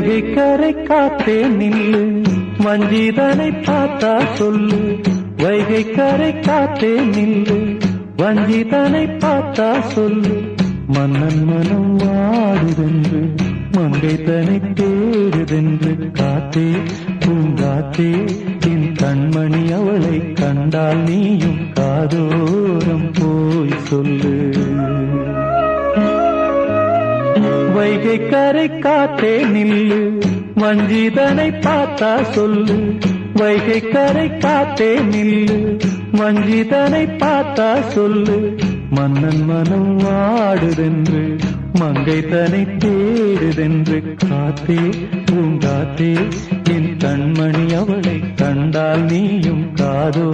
வைகை கரை காத்தே நில்லு, வஞ்சிதனை பார்த்தா சொல்லு. வைகை கரை காத்தே நில்லு, வஞ்சிதனை பார்த்தா சொல்லு. மன்னன் மனம் வாடுதென்று, மங்கை தனை தேடுதென்று. காத்தே பூங்காத்தே, என் கண்மணி அவளை கண்டால் நீயும் காதோரம் போய் சொல்லு. வைகை கரை காத்தே நில்லு, வஞ்சிதனை பார்த்தா சொல்லு. வைகை கரை காத்தே நில்லு, வஞ்சிதனை பார்த்தா சொல்லு. மன்னன் மனம் வாடுதென்று, மங்கை தனை தேடுதென்று. காத்தே பூங்காத்தே, என் கண்மணி அவளை கண்டால் நீயும் காதோ